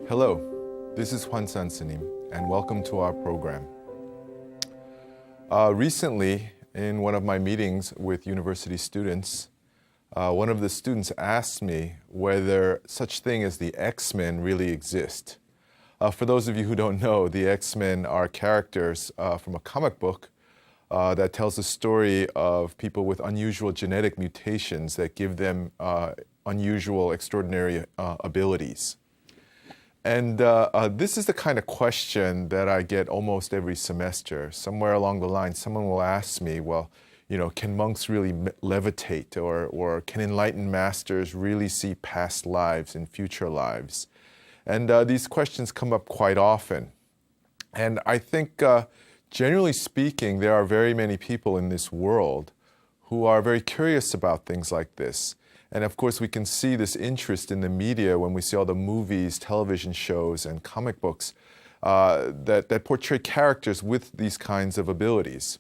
Hello, this is Hwan San Sanim, and welcome to our program. Recently, in one of my meetings with university students, one of the students asked me whether such thing as the X-Men really exist. For those of you who don't know, the X-Men are characters from a comic book that tells the story of people with unusual genetic mutations that give them unusual, extraordinary abilities. And this is the kind of question that I get almost every semester. Somewhere along the line, someone will ask me, well, can monks really levitate, or can enlightened masters really see past lives and future lives? And these questions come up quite often. And I think, generally speaking, there are very many people in this world who are very curious about things like this. And of course, we can see this interest in the media when we see all the movies, television shows, and comic books that portray characters with these kinds of abilities.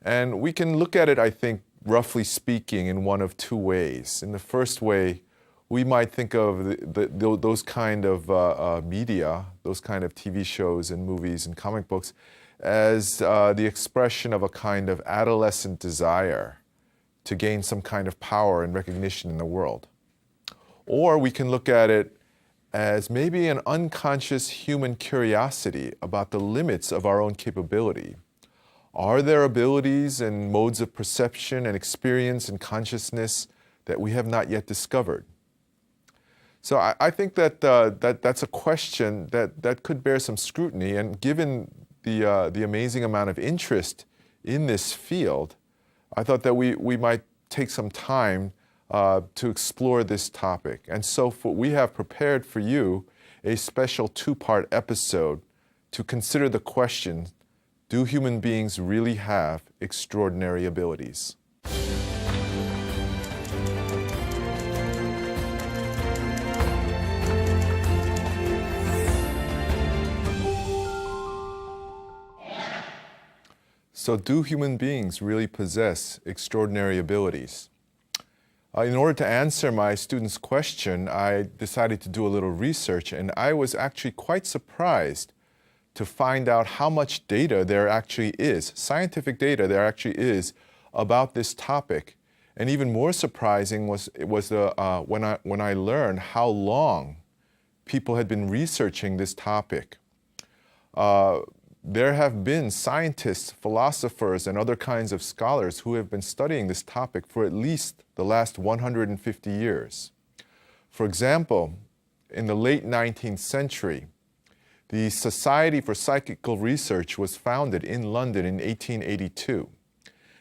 And we can look at it, I think, roughly speaking, in one of two ways. In the first way, we might think of those kind of media, those kind of TV shows and movies and comic books, as the expression of a kind of adolescent desire to gain some kind of power and recognition in the world. Or we can look at it as maybe an unconscious human curiosity about the limits of our own capability. Are there abilities and modes of perception and experience and consciousness that we have not yet discovered? So I think that that's a question that could bear some scrutiny, and given the amazing amount of interest in this field, I thought that we might take some time to explore this topic. And so we have prepared for you a special two-part episode to consider the question, do human beings really have extraordinary abilities? So do human beings really possess extraordinary abilities? In order to answer my student's question, I decided to do a little research, and I was actually quite surprised to find out how much data there actually is, scientific data there actually is about this topic. And even more surprising was when I learned how long people had been researching this topic. There have been scientists, philosophers, and other kinds of scholars who have been studying this topic for at least the last 150 years. For example, in the late 19th century, the Society for Psychical Research was founded in London in 1882,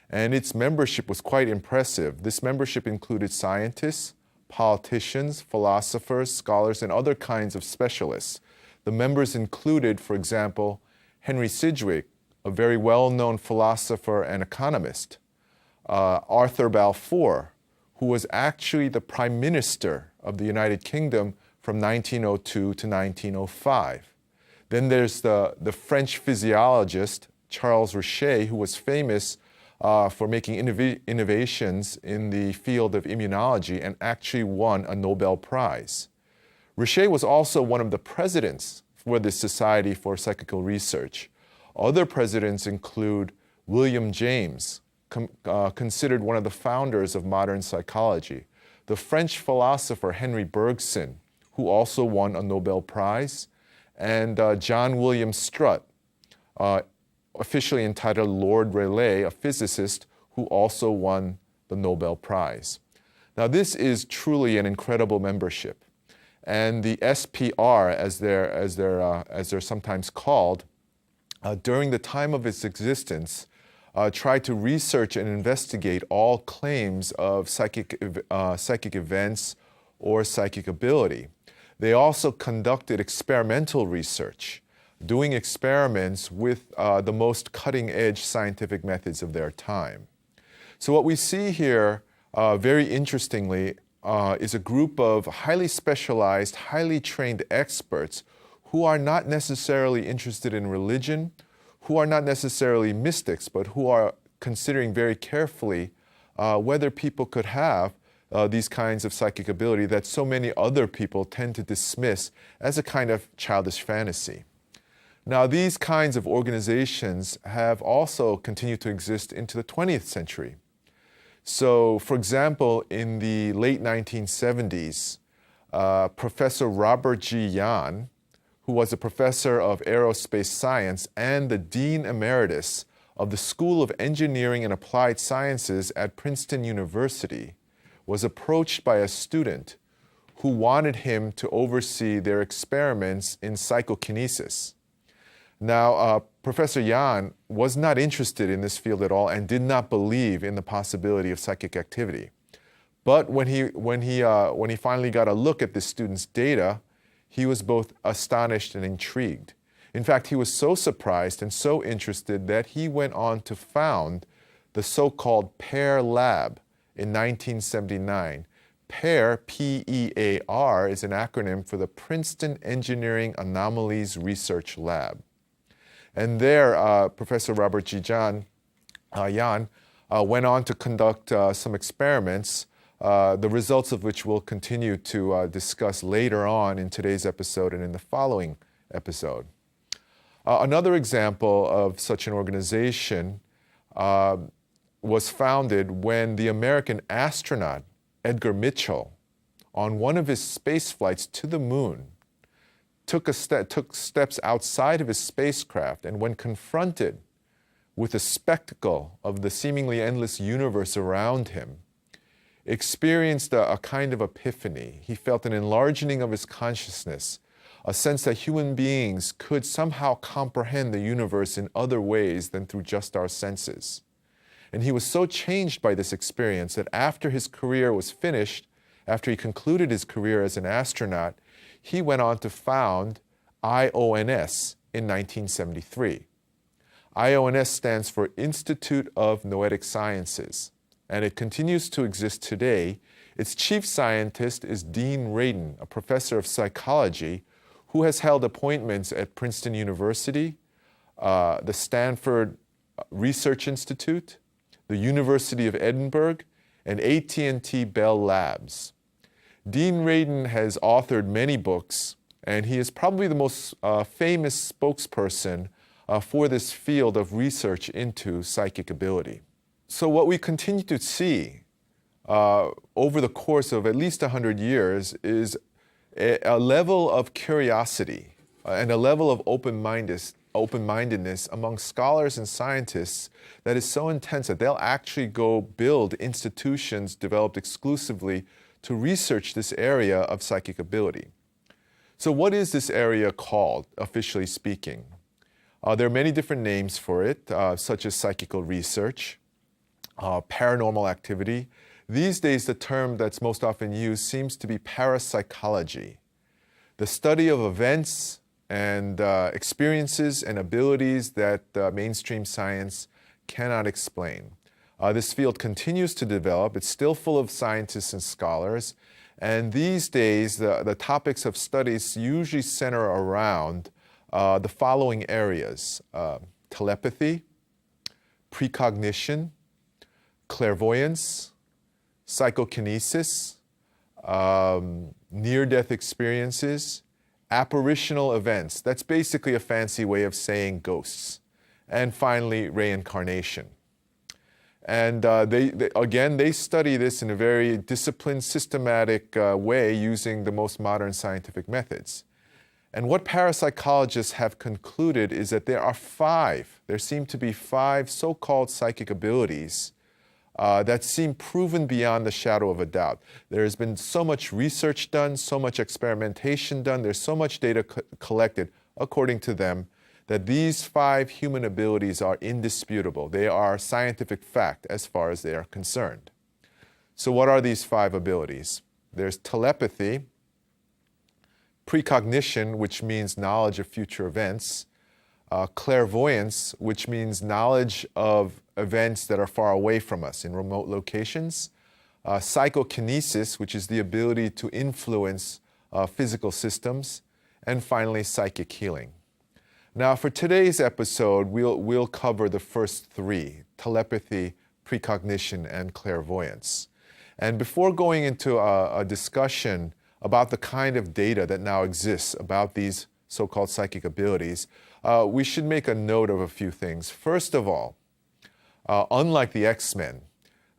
and its membership was quite impressive. This membership included scientists, politicians, philosophers, scholars, and other kinds of specialists. The members included, for example, Henry Sidgwick, a very well-known philosopher and economist, Arthur Balfour, who was actually the Prime Minister of the United Kingdom from 1902 to 1905. Then there's the French physiologist, Charles Richet, who was famous for making innovations in the field of immunology and actually won a Nobel Prize. Richet was also one of the presidents for the Society for Psychical Research. Other presidents include William James, considered one of the founders of modern psychology, the French philosopher Henry Bergson, who also won a Nobel Prize, and John William Strutt, officially entitled Lord Rayleigh, a physicist who also won the Nobel Prize. Now, this is truly an incredible membership. And the SPR, as they're sometimes called, during the time of its existence, tried to research and investigate all claims of psychic events or psychic ability. They also conducted experimental research, doing experiments with the most cutting-edge scientific methods of their time. So what we see here, very interestingly, is a group of highly specialized, highly trained experts who are not necessarily interested in religion, who are not necessarily mystics, but who are considering very carefully whether people could have these kinds of psychic ability that so many other people tend to dismiss as a kind of childish fantasy. Now, these kinds of organizations have also continued to exist into the 20th century. So, for example, in the late 1970s, Professor Robert G. Yan, who was a professor of aerospace science and the Dean Emeritus of the School of Engineering and Applied Sciences at Princeton University, was approached by a student who wanted him to oversee their experiments in psychokinesis. Now, Professor Yan was not interested in this field at all and did not believe in the possibility of psychic activity. But when he finally got a look at this student's data, he was both astonished and intrigued. In fact, he was so surprised and so interested that he went on to found the so-called PEAR Lab in 1979. PEAR, P-E-A-R, is an acronym for the Princeton Engineering Anomalies Research Lab. And there, Professor Robert G. Yan went on to conduct some experiments, the results of which we'll continue to discuss later on in today's episode and in the following episode. Another example of such an organization was founded when the American astronaut Edgar Mitchell, on one of his space flights to the moon, took steps outside of his spacecraft, and when confronted with the spectacle of the seemingly endless universe around him, experienced a kind of epiphany. He felt an enlarging of his consciousness, a sense that human beings could somehow comprehend the universe in other ways than through just our senses. And he was so changed by this experience that after his career was finished, after he concluded his career as an astronaut, he went on to found IONS in 1973. IONS stands for Institute of Noetic Sciences, and it continues to exist today. Its chief scientist is Dean Radin, a professor of psychology who has held appointments at Princeton University, the Stanford Research Institute, the University of Edinburgh, and AT&T Bell Labs. Dean Radin has authored many books, and he is probably the most famous spokesperson for this field of research into psychic ability. So what we continue to see over the course of at least 100 years is a level of curiosity and a level of open-mindedness among scholars and scientists that is so intense that they'll actually go build institutions developed exclusively to research this area of psychic ability. So what is this area called, officially speaking? There are many different names for it, such as psychical research, paranormal activity. These days, the term that's most often used seems to be parapsychology, the study of events and experiences and abilities that mainstream science cannot explain. This field continues to develop. It's still full of scientists and scholars. And these days, the topics of studies usually center around the following areas: telepathy, precognition, clairvoyance, psychokinesis, near-death experiences, apparitional events. That's basically a fancy way of saying ghosts. And finally, reincarnation. And they study this in a very disciplined, systematic way using the most modern scientific methods. And what parapsychologists have concluded is that there seem to be five so-called psychic abilities that seem proven beyond the shadow of a doubt. There has been so much research done, so much experimentation done, there's so much data collected, according to them, that these five human abilities are indisputable. They are scientific fact as far as they are concerned. So what are these five abilities? There's telepathy, precognition, which means knowledge of future events, clairvoyance, which means knowledge of events that are far away from us in remote locations, psychokinesis, which is the ability to influence physical systems, and finally, psychic healing. Now, for today's episode, we'll cover the first three: telepathy, precognition, and clairvoyance. And before going into a discussion about the kind of data that now exists about these so-called psychic abilities, we should make a note of a few things. First of all, unlike the X-Men,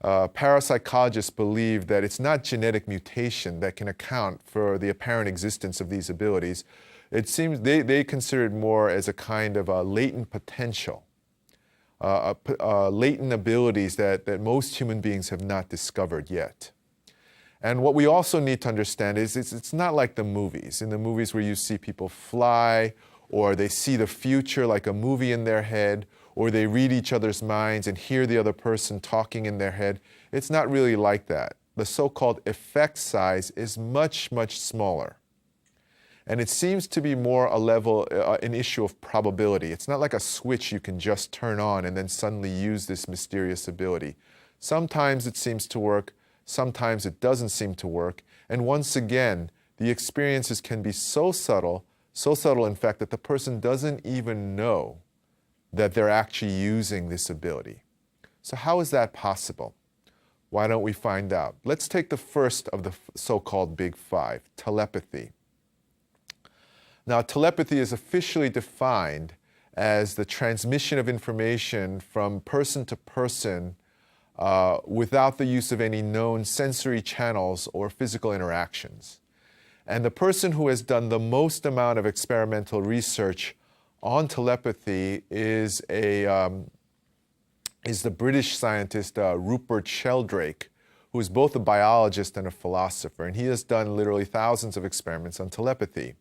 parapsychologists believe that it's not genetic mutation that can account for the apparent existence of these abilities. It seems they consider it more as a kind of a latent potential, latent abilities that most human beings have not discovered yet. And what we also need to understand is it's not like the movies. In the movies where you see people fly, or they see the future like a movie in their head, or they read each other's minds and hear the other person talking in their head. It's not really like that. The so-called effect size is much, much smaller. And it seems to be more an issue of probability. It's not like a switch you can just turn on and then suddenly use this mysterious ability. Sometimes it seems to work, sometimes it doesn't seem to work. And once again, the experiences can be so subtle in fact that the person doesn't even know that they're actually using this ability. So how is that possible? Why don't we find out? Let's take the first of the so-called big five, telepathy. Now, telepathy is officially defined as the transmission of information from person to person without the use of any known sensory channels or physical interactions. And the person who has done the most amount of experimental research on telepathy is the British scientist Rupert Sheldrake, who is both a biologist and a philosopher. And he has done literally thousands of experiments on telepathy.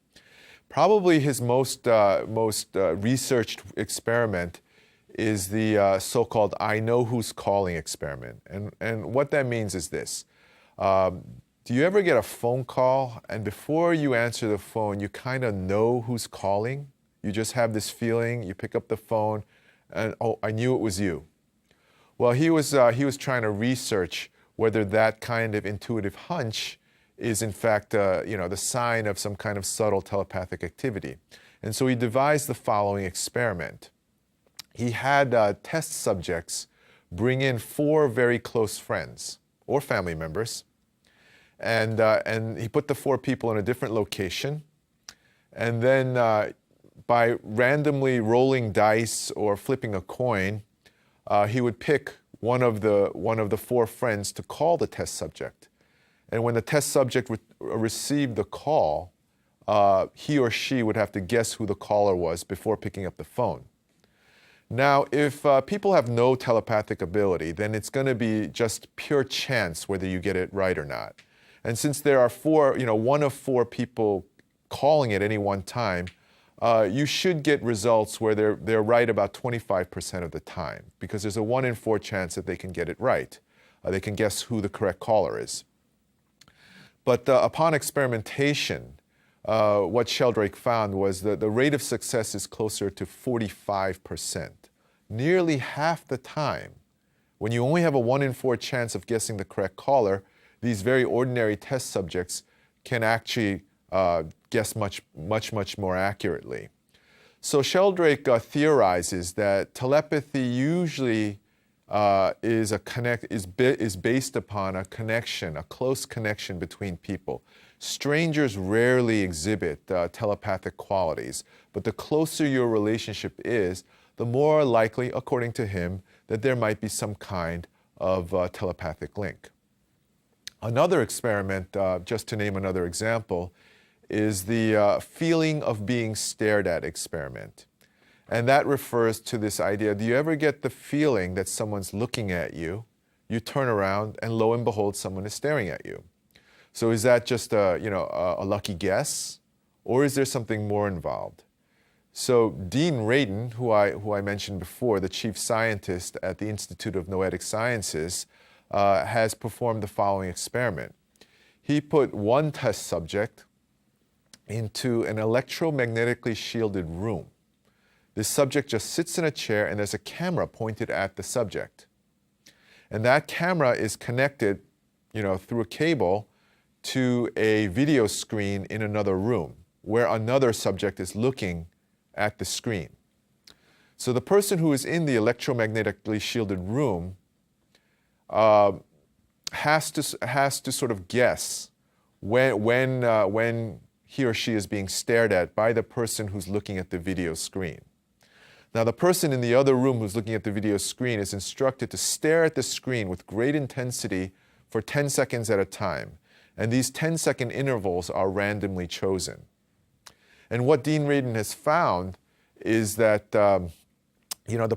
Probably his most researched experiment is the so-called I know who's calling experiment. And what that means is this. Do you ever get a phone call and before you answer the phone, you kind of know who's calling? You just have this feeling, you pick up the phone, and oh, I knew it was you. Well, he was trying to research whether that kind of intuitive hunch is in fact the sign of some kind of subtle telepathic activity. And so he devised the following experiment. He had test subjects bring in 4 very close friends or family members, and he put the 4 people in a different location, and then by randomly rolling dice or flipping a coin, he would pick one of the 4 friends to call the test subject. And when the test subject received the call, he or she would have to guess who the caller was before picking up the phone. Now, if people have no telepathic ability, then it's going to be just pure chance whether you get it right or not. And since there are 1 of 4 people calling at any one time, you should get results where they're right about 25% of the time, because there's a 1 in 4 chance that they can get it right. They can guess who the correct caller is. But upon experimentation, what Sheldrake found was that the rate of success is closer to 45%. Nearly half the time, when you only have a 1 in 4 chance of guessing the correct caller, these very ordinary test subjects can actually guess much more accurately. So Sheldrake theorizes that telepathy usually is based upon a connection, a close connection between people. Strangers rarely exhibit telepathic qualities, but the closer your relationship is, the more likely, according to him, that there might be some kind of telepathic link. Another experiment, just to name another example, is the feeling of being stared at experiment. And that refers to this idea, do you ever get the feeling that someone's looking at you, you turn around, and lo and behold, someone is staring at you? So is that just a lucky guess, or is there something more involved? So Dean Radin, who I mentioned before, the chief scientist at the Institute of Noetic Sciences, has performed the following experiment. He put 1 test subject into an electromagnetically shielded room. This subject just sits in a chair and there's a camera pointed at the subject. And that camera is connected, through a cable to a video screen in another room where another subject is looking at the screen. So the person who is in the electromagnetically shielded room has to sort of guess when he or she is being stared at by the person who's looking at the video screen. Now, the person in the other room who's looking at the video screen is instructed to stare at the screen with great intensity for 10 seconds at a time. And these 10-second intervals are randomly chosen. And what Dean Radin has found is that the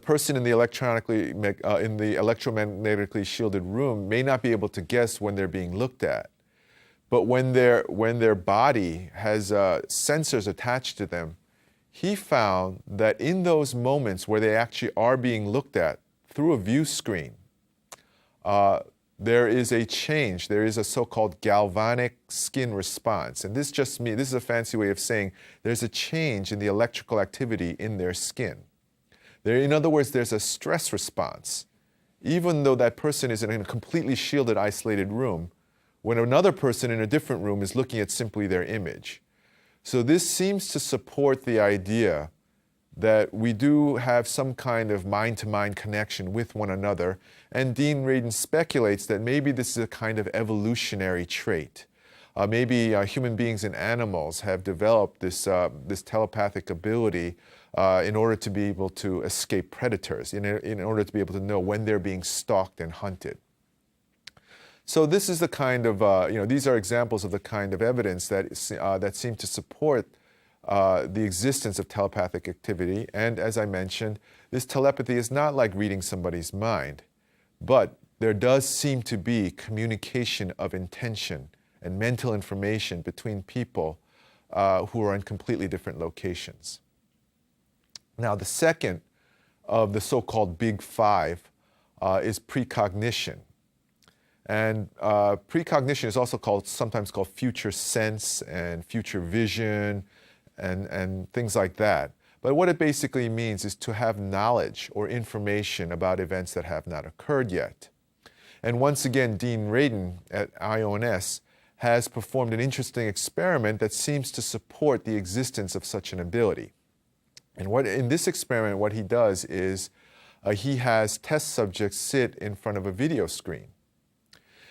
person in the electromagnetically shielded room may not be able to guess when they're being looked at. But when their body has sensors attached to them, he found that in those moments where they actually are being looked at through a view screen, there is a change. There is a so-called galvanic skin response. And this is a fancy way of saying there's a change in the electrical activity in their skin. In other words, there's a stress response. Even though that person is in a completely shielded, isolated room, when another person in a different room is looking at simply their image. So this seems to support the idea that we do have some kind of mind-to-mind connection with one another, and Dean Radin speculates that maybe this is a kind of evolutionary trait. Maybe human beings and animals have developed this telepathic ability in order to be able to escape predators, in order to be able to know when they're being stalked and hunted. So this is the kind of, these are examples of the kind of evidence that seem to support the existence of telepathic activity. And as I mentioned, this telepathy is not like reading somebody's mind, but there does seem to be communication of intention and mental information between people who are in completely different locations. Now, the second of the so-called Big Five is precognition. And precognition is also sometimes called future sense and future vision and things like that. But what it basically means is to have knowledge or information about events that have not occurred yet. And once again, Dean Radin at IONS has performed an interesting experiment that seems to support the existence of such an ability. And in this experiment, what he does is he has test subjects sit in front of a video screen.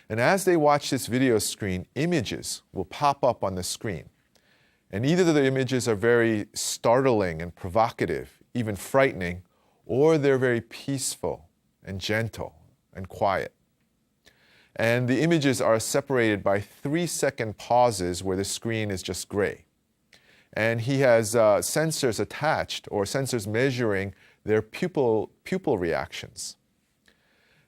And as they watch this video screen, images will pop up on the screen. And either the images are very startling and provocative, even frightening, or they're very peaceful and gentle and quiet. And the images are separated by 3-second pauses where the screen is just gray. And he has sensors attached, or sensors measuring their pupil reactions.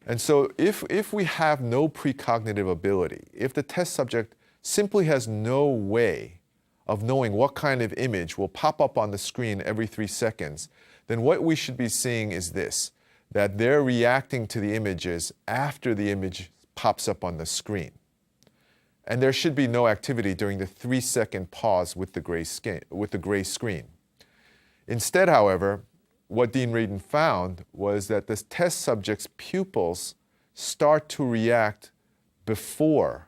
And so if we have no precognitive ability, if the test subject simply has no way of knowing what kind of image will pop up on the screen every 3 seconds, then what we should be seeing is this, that they're reacting to the images after the image pops up on the screen. And there should be no activity during the 3-second pause with the gray screen. Instead, however, what Dean Radin found was that the test subject's pupils start to react before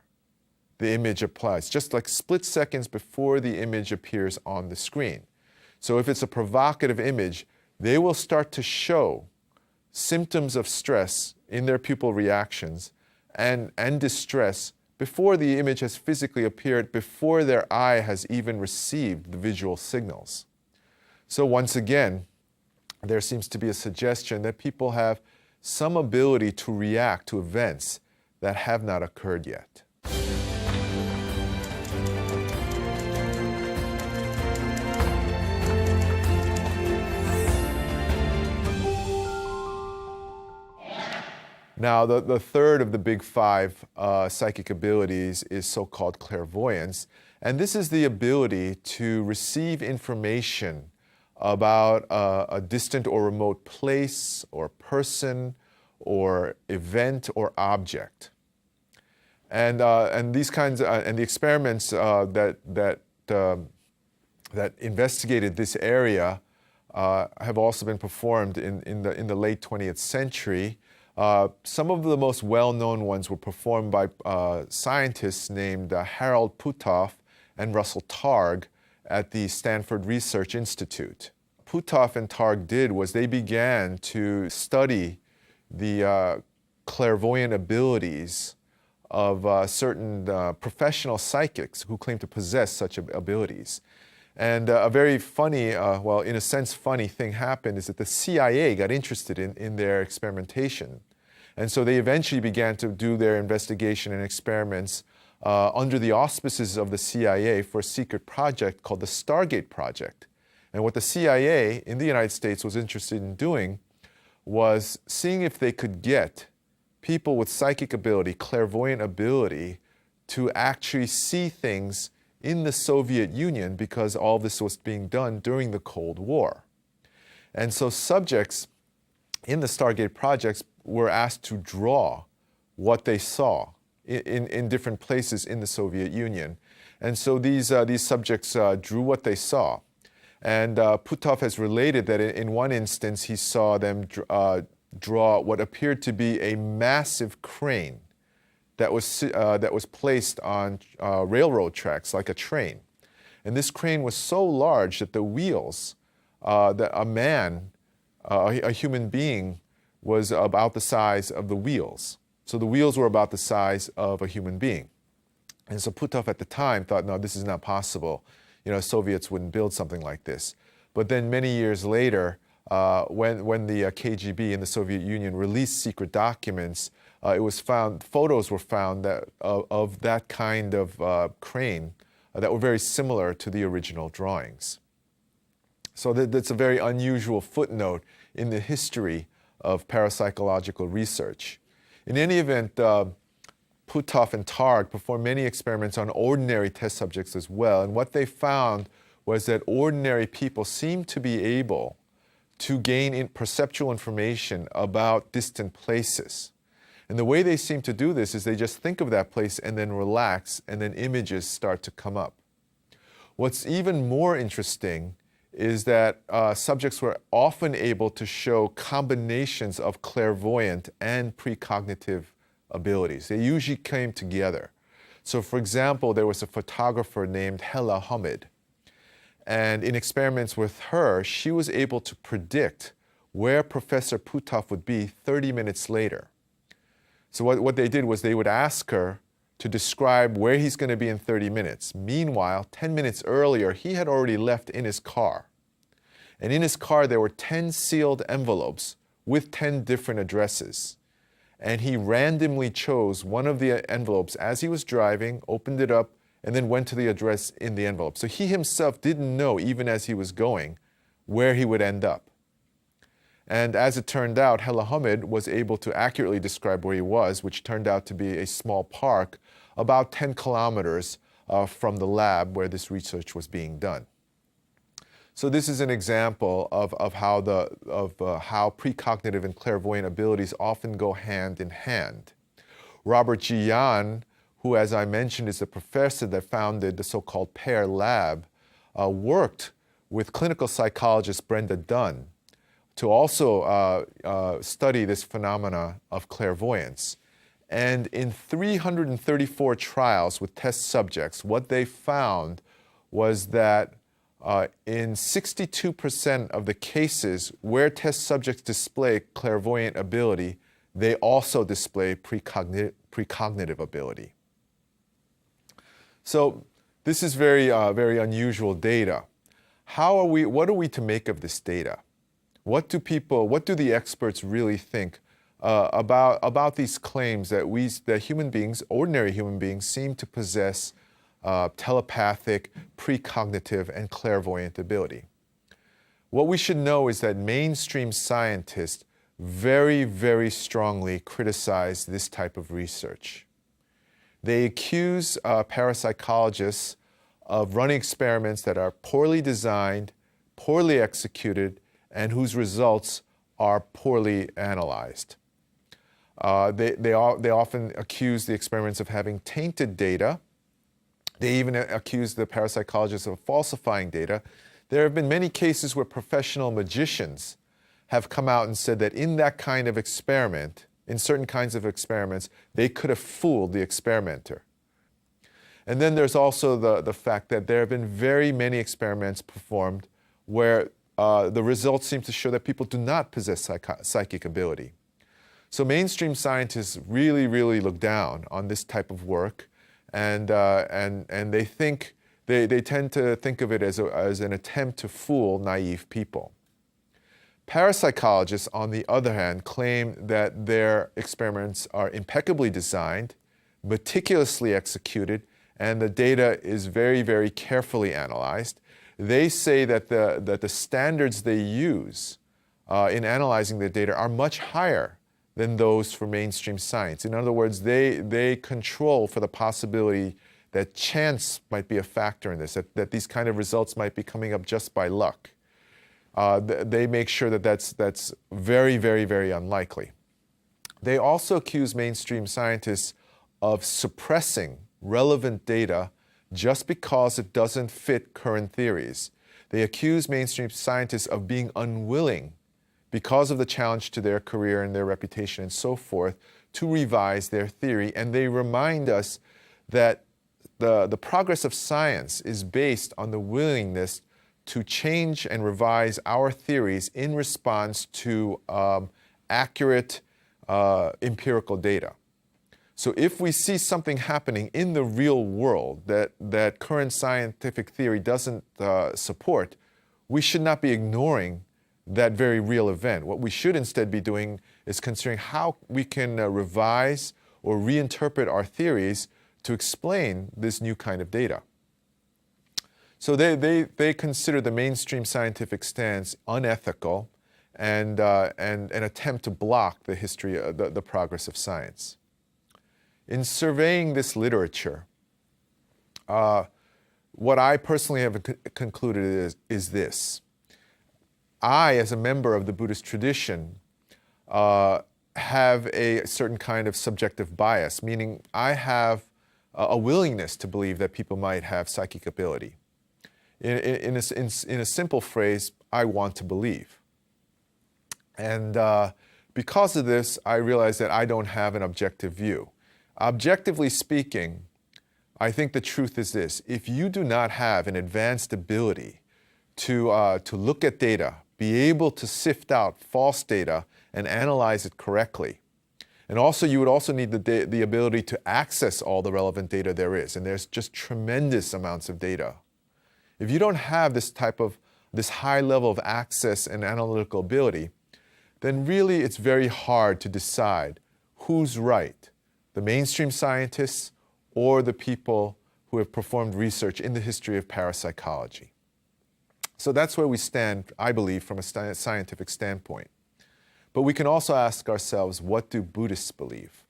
the image applies, just like split seconds before the image appears on the screen. So if it's a provocative image, they will start to show symptoms of stress in their pupil reactions and distress before the image has physically appeared, before their eye has even received the visual signals. So once again, there seems to be a suggestion that people have some ability to react to events that have not occurred yet. Now, the third of the Big Five psychic abilities is so-called clairvoyance. And this is the ability to receive information about a distant or remote place or person or event or object. And these kinds and the experiments that investigated this area have also been performed in the late 20th century. Some of the most well-known ones were performed by scientists named Harold Puthoff and Russell Targ at the Stanford Research Institute. Puthoff and Targ did was they began to study the clairvoyant abilities of certain professional psychics who claim to possess such abilities. And a very funny, well, in a sense, funny thing happened is that the CIA got interested in their experimentation. And so they eventually began to do their investigation and experiments under the auspices of the CIA for a secret project called the Stargate Project. And what the CIA in the United States was interested in doing was seeing if they could get people with psychic ability, clairvoyant ability, to actually see things in the Soviet Union, because all this was being done during the Cold War. And so subjects in the Stargate projects were asked to draw what they saw in different places in the Soviet Union. And so these subjects drew what they saw. And Puthoff has related that in one instance he saw them draw what appeared to be a massive crane that was placed on railroad tracks like a train. And this crane was so large that the wheels, that a human being, was about the size of the wheels. So the wheels were about the size of a human being. And so Puthoff at the time thought, no, this is not possible. You know, Soviets wouldn't build something like this. But then many years later, when the KGB in the Soviet Union released secret documents, photos were found of that kind of crane that were very similar to the original drawings. So that's a very unusual footnote in the history of parapsychological research. In any event, Puthoff and Targ performed many experiments on ordinary test subjects as well, and what they found was that ordinary people seemed to be able to gain perceptual information about distant places. And the way they seem to do this is they just think of that place and then relax, and then images start to come up. What's even more interesting is that subjects were often able to show combinations of clairvoyant and precognitive abilities. They usually came together. So for example, there was a photographer named Hella Hamid. And in experiments with her, she was able to predict where Professor Puthoff would be 30 minutes later. So what they did was they would ask her to describe where he's going to be in 30 minutes. Meanwhile, 10 minutes earlier, he had already left in his car. And in his car, there were 10 sealed envelopes with 10 different addresses. And he randomly chose one of the envelopes as he was driving, opened it up, and then went to the address in the envelope. So he himself didn't know, even as he was going, where he would end up. And as it turned out, Hella Hamid was able to accurately describe where he was, which turned out to be a small park about 10 kilometers from the lab where this research was being done. So this is an example of how precognitive and clairvoyant abilities often go hand in hand. Robert G. Yan, who, as I mentioned, is the professor that founded the so-called PAIR lab, worked with clinical psychologist Brenda Dunn to also study this phenomena of clairvoyance. And in 334 trials with test subjects, what they found was that in 62% of the cases where test subjects display clairvoyant ability, they also display precognitive ability. So this is very unusual data. What are we to make of this data? What do the experts really think about these claims that human beings, ordinary human beings, seem to possess telepathic, precognitive, and clairvoyant ability? What we should know is that mainstream scientists very, very strongly criticize this type of research. They accuse parapsychologists of running experiments that are poorly designed, poorly executed, and whose results are poorly analyzed. They often accuse the experiments of having tainted data. They even accuse the parapsychologists of falsifying data. There have been many cases where professional magicians have come out and said that in that kind of experiment, in certain kinds of experiments, they could have fooled the experimenter. And then there's also the fact that there have been very many experiments performed where the results seem to show that people do not possess psychic ability. So mainstream scientists really, really look down on this type of work, and they think they tend to think of it as an attempt to fool naive people. Parapsychologists, on the other hand, claim that their experiments are impeccably designed, meticulously executed, and the data is very, very carefully analyzed. They say that the standards they use in analyzing the data are much higher than those for mainstream science. In other words, they control for the possibility that chance might be a factor in this, that these kind of results might be coming up just by luck. They make sure that that's very, very, very unlikely. They also accuse mainstream scientists of suppressing relevant data just because it doesn't fit current theories. They accuse mainstream scientists of being unwilling, because of the challenge to their career and their reputation and so forth, to revise their theory. And they remind us that the progress of science is based on the willingness to change and revise our theories in response to accurate empirical data. So if we see something happening in the real world that current scientific theory doesn't support, we should not be ignoring that very real event. What we should instead be doing is considering how we can revise or reinterpret our theories to explain this new kind of data. So they consider the mainstream scientific stance unethical and an attempt to block the history, the progress of science. In surveying this literature, what I personally have concluded is this. I, as a member of the Buddhist tradition, have a certain kind of subjective bias, meaning I have a willingness to believe that people might have psychic ability. In a simple phrase, I want to believe. And because of this, I realize that I don't have an objective view. Objectively speaking, I think the truth is this. If you do not have an advanced ability to look at data, be able to sift out false data and analyze it correctly, and also you would also need the ability to access all the relevant data there is, and there's just tremendous amounts of data. If you don't have this high level of access and analytical ability, then really it's very hard to decide who's right, the mainstream scientists or the people who have performed research in the history of parapsychology. So that's where we stand, I believe, from a scientific standpoint. But we can also ask ourselves, what do Buddhists believe?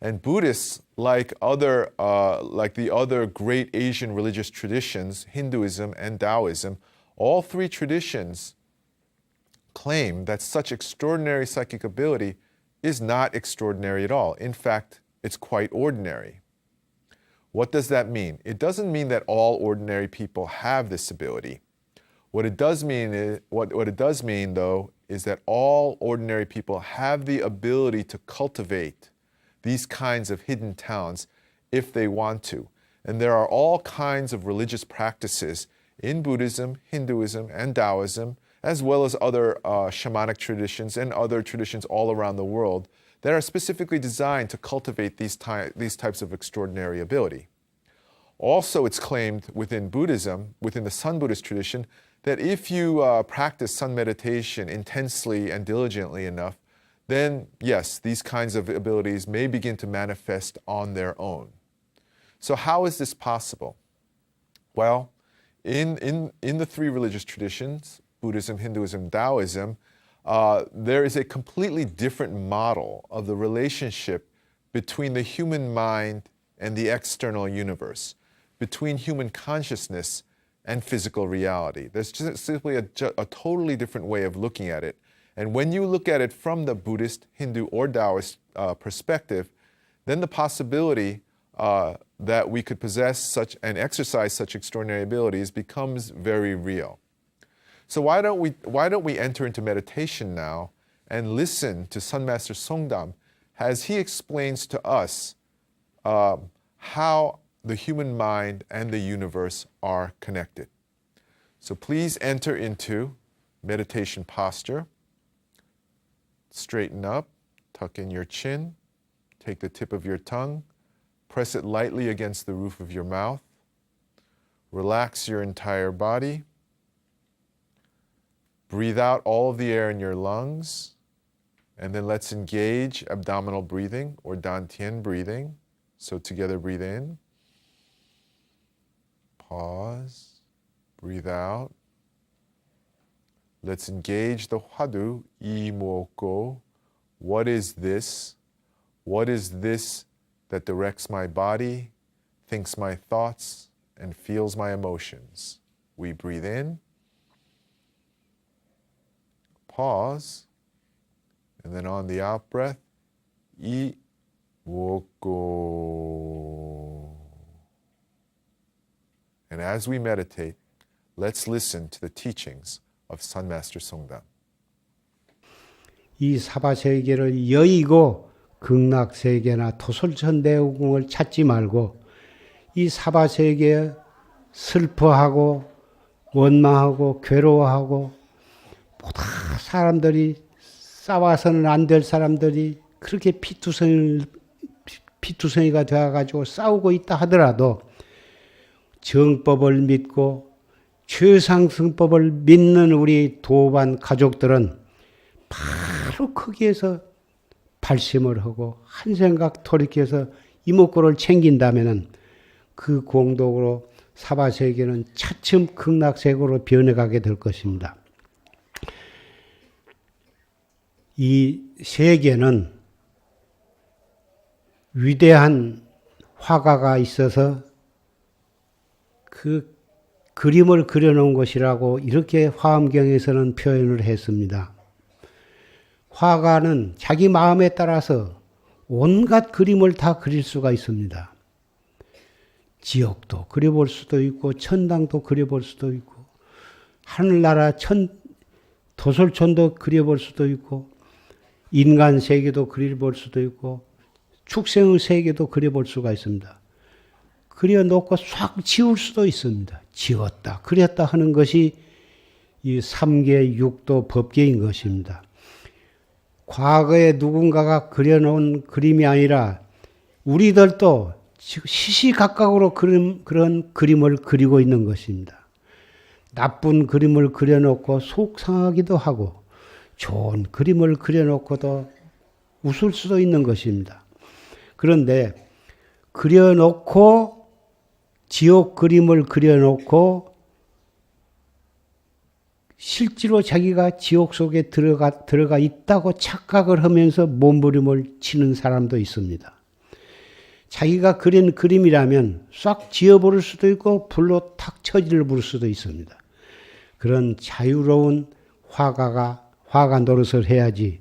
And Buddhists, like the other great Asian religious traditions, Hinduism and Taoism, all three traditions claim that such extraordinary psychic ability is not extraordinary at all. In fact, it's quite ordinary. What does that mean? It doesn't mean that all ordinary people have this ability. What it does mean, though, is that all ordinary people have the ability to cultivate these kinds of hidden talents if they want to. And there are all kinds of religious practices in Buddhism, Hinduism, and Taoism, as well as other shamanic traditions and other traditions all around the world that are specifically designed to cultivate these types of extraordinary ability. Also, it's claimed within Buddhism, within the Sun Buddhist tradition, that if you practice sun meditation intensely and diligently enough, then yes, these kinds of abilities may begin to manifest on their own. So how is this possible? Well, in the three religious traditions, Buddhism, Hinduism, Taoism, there is a completely different model of the relationship between the human mind and the external universe, between human consciousness and physical reality. There's just simply a totally different way of looking at it. And when you look at it from the Buddhist, Hindu, or Taoist perspective, then the possibility that we could possess such and exercise such extraordinary abilities becomes very real. So why don't we enter into meditation now and listen to Sun Master Songdam as he explains to us how the human mind and the universe are connected. So please enter into meditation posture. Straighten up, tuck in your chin, take the tip of your tongue, press it lightly against the roof of your mouth, relax your entire body, breathe out all of the air in your lungs, and then let's engage abdominal breathing or dantian breathing. So together breathe in, pause, breathe out. Let's engage the hwadu, 이목고. What is this? What is this that directs my body, thinks my thoughts, and feels my emotions? We breathe in, pause, and then on the out breath, 이목고. And as we meditate, let's listen to the teachings of Sun Master Songdam. 이 사바세계를 여의고 극락세계나 토솔천대오궁을 찾지 말고 이 사바세계에 슬퍼하고 원망하고 괴로워하고 모든 사람들이 싸워서는 안 될 사람들이 그렇게 피투성이가 되어가지고 싸우고 있다 하더라도 정법을 믿고 최상승법을 믿는 우리 도반 가족들은 바로 거기에서 발심을 하고 한 생각 돌이켜서 이목구를 챙긴다면은 그 공덕으로 사바세계는 차츰 극락세계로 변해가게 될 것입니다. 이 세계는 위대한 화가가 있어서 그 그림을 그려놓은 것이라고 이렇게 화엄경에서는 표현을 했습니다. 화가는 자기 마음에 따라서 온갖 그림을 다 그릴 수가 있습니다. 지옥도 그려볼 수도 있고 천당도 그려볼 수도 있고 하늘나라 도솔촌도 그려볼 수도 있고 인간 세계도 그려볼 수도 있고 축생의 세계도 그려볼 수가 있습니다. 그려놓고 싹 지울 수도 있습니다. 지웠다, 그렸다 하는 것이 이 3계 6도 법계인 것입니다. 과거에 누군가가 그려놓은 그림이 아니라 우리들도 시시각각으로 그런 그림을 그리고 있는 것입니다. 나쁜 그림을 그려놓고 속상하기도 하고 좋은 그림을 그려놓고도 웃을 수도 있는 것입니다. 그런데 그려놓고 지옥 그림을 그려놓고 실제로 자기가 지옥 속에 들어가 있다고 착각을 하면서 몸부림을 치는 사람도 있습니다. 자기가 그린 그림이라면 싹 지어버릴 수도 있고 불로 탁 처지를 부를 수도 있습니다. 그런 자유로운 화가 노릇을 해야지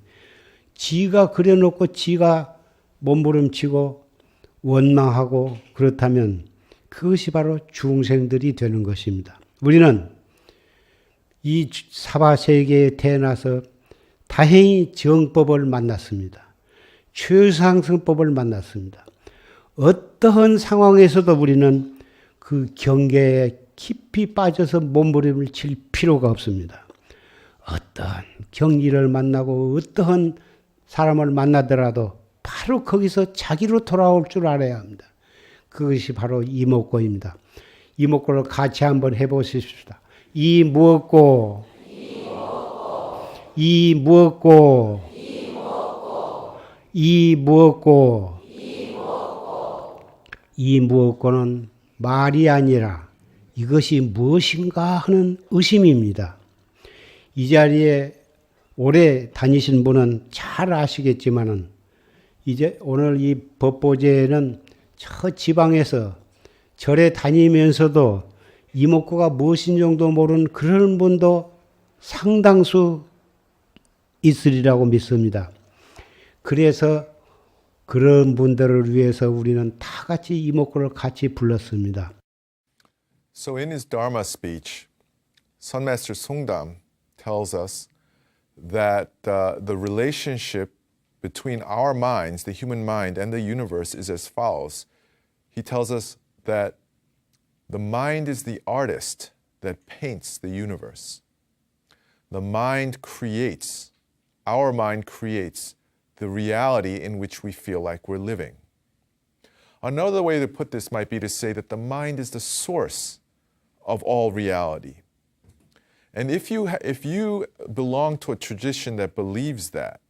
지가 그려놓고 지가 몸부림치고 원망하고 그렇다면 그것이 바로 중생들이 되는 것입니다. 우리는 이 사바세계에 태어나서 다행히 정법을 만났습니다. 최상승법을 만났습니다. 어떠한 상황에서도 우리는 그 경계에 깊이 빠져서 몸부림을 칠 필요가 없습니다. 어떠한 경지를 만나고 어떠한 사람을 만나더라도 바로 거기서 자기로 돌아올 줄 알아야 합니다. 그것이 바로 이목고입니다. 이목고를 같이 한번 해보십시다. 이목고, 이목고, 이목고. 이목고는 말이 아니라 이것이 무엇인가 하는 의심입니다. 이 자리에 오래 다니신 분은 잘 아시겠지만은 이제 오늘 이 법보제는 저 지방에서 절에 다니면서도 이목구가 무엇인 정도 모르는 그런 분도 상당수 있으리라고 믿습니다. 그래서 그런 분들을 위해서 우리는 다 같이 이목구를 같이 불렀습니다. So in his Dharma speech, Sun Master Songdam tells us that the relationship between our minds, the human mind, and the universe is as follows. He tells us that the mind is the artist that paints the universe. The mind creates, our mind creates the reality in which we feel like we're living. Another way to put this might be to say that the mind is the source of all reality. And if you belong to a tradition that believes that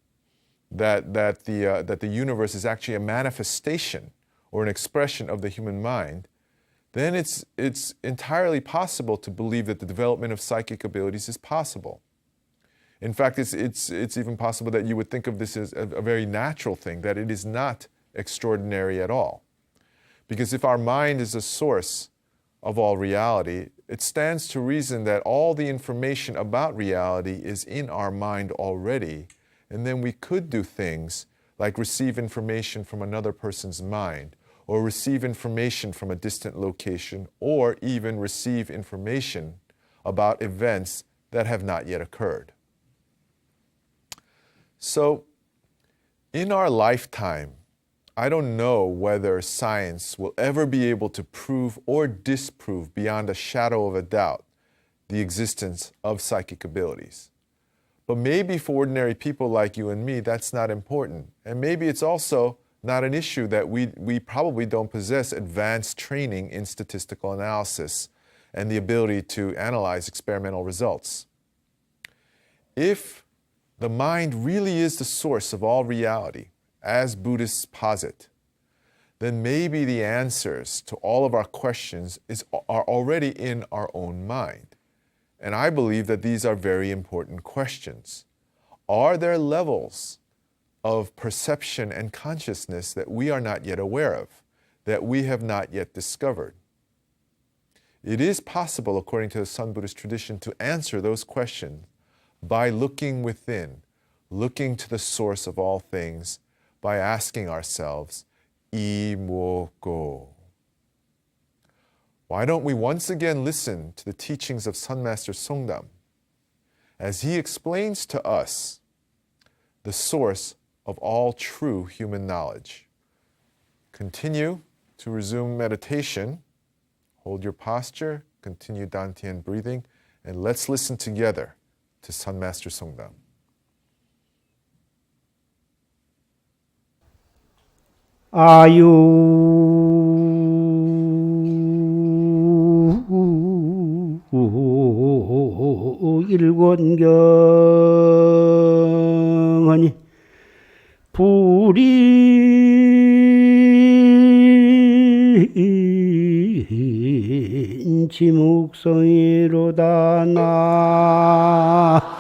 the universe is actually a manifestation or an expression of the human mind, then it's entirely possible to believe that the development of psychic abilities is possible. In fact, it's even possible that you would think of this as a very natural thing, that it is not extraordinary at all. Because if our mind is the source of all reality, it stands to reason that all the information about reality is in our mind already, and then we could do things like receive information from another person's mind, or receive information from a distant location, or even receive information about events that have not yet occurred. So, in our lifetime, I don't know whether science will ever be able to prove or disprove beyond a shadow of a doubt the existence of psychic abilities. But maybe for ordinary people like you and me, that's not important. And maybe it's also not an issue that we probably don't possess advanced training in statistical analysis and the ability to analyze experimental results. If the mind really is the source of all reality, as Buddhists posit, then maybe the answers to all of our questions are already in our own mind. And I believe that these are very important questions. Are there levels of perception and consciousness that we are not yet aware of, that we have not yet discovered? It is possible, according to the Sun Buddhist tradition, to answer those questions by looking within, looking to the source of all things, by asking ourselves, Imoko. Why don't we once again listen to the teachings of Sun Master Songdam as he explains to us the source of all true human knowledge. Continue to resume meditation. Hold your posture, continue Dantian breathing, and let's listen together to Sun Master Songdam. 아유 일권경하니 불인 지묵성이로다 나모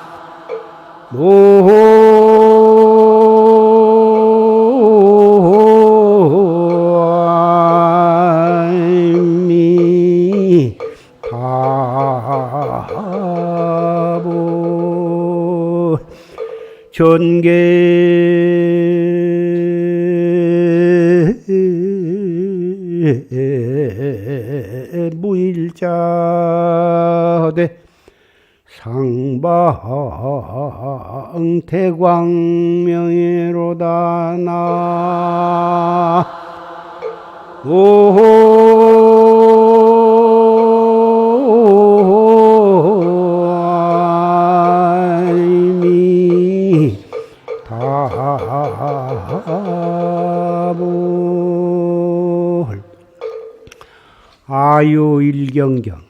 전계 무일자되 상방 대광명예로다 아유일경경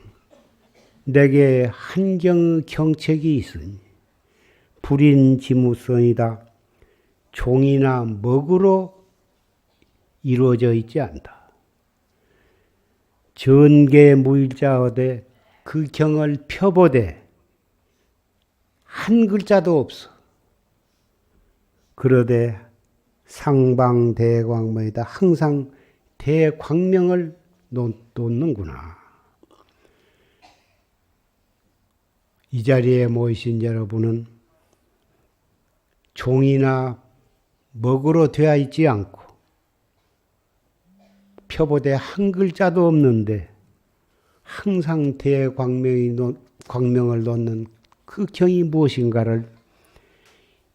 내게 한경의 경책이 있으니 불인지무성이다. 종이나 먹으로 이루어져 있지 않다. 전계무일자어되 그 경을 펴보되 한 글자도 없어. 그러되 상방대광명이다. 항상 대광명을 놓는구나. 이 자리에 모이신 여러분은 종이나 먹으로 되어 있지 않고 표보대 한 글자도 없는데 항상 대광명을 놓는 그 경이 무엇인가를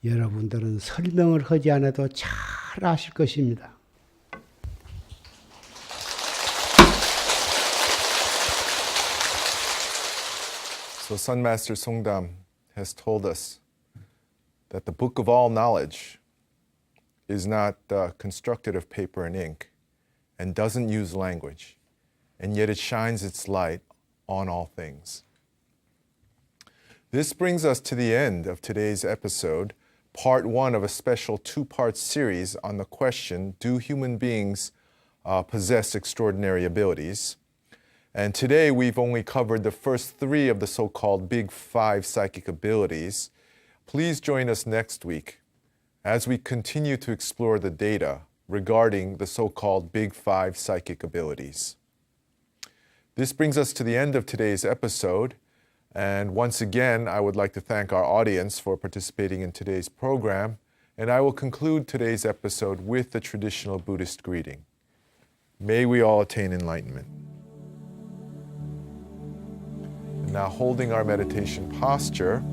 여러분들은 설명을 하지 않아도 잘 아실 것입니다. So Sun Master Songdam has told us that the book of all knowledge, is not constructed of paper and ink and doesn't use language, and yet it shines its light on all things. This brings us to the end of today's episode, part one of a special two-part series on the question, do human beings possess extraordinary abilities? And today we've only covered the first three of the so-called Big Five psychic abilities. Please join us next week as we continue to explore the data regarding the so-called Big Five psychic abilities. This brings us to the end of today's episode. And once again, I would like to thank our audience for participating in today's program. And I will conclude today's episode with the traditional Buddhist greeting. May we all attain enlightenment. And now, holding our meditation posture,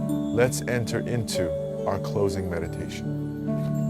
let's enter into our closing meditation.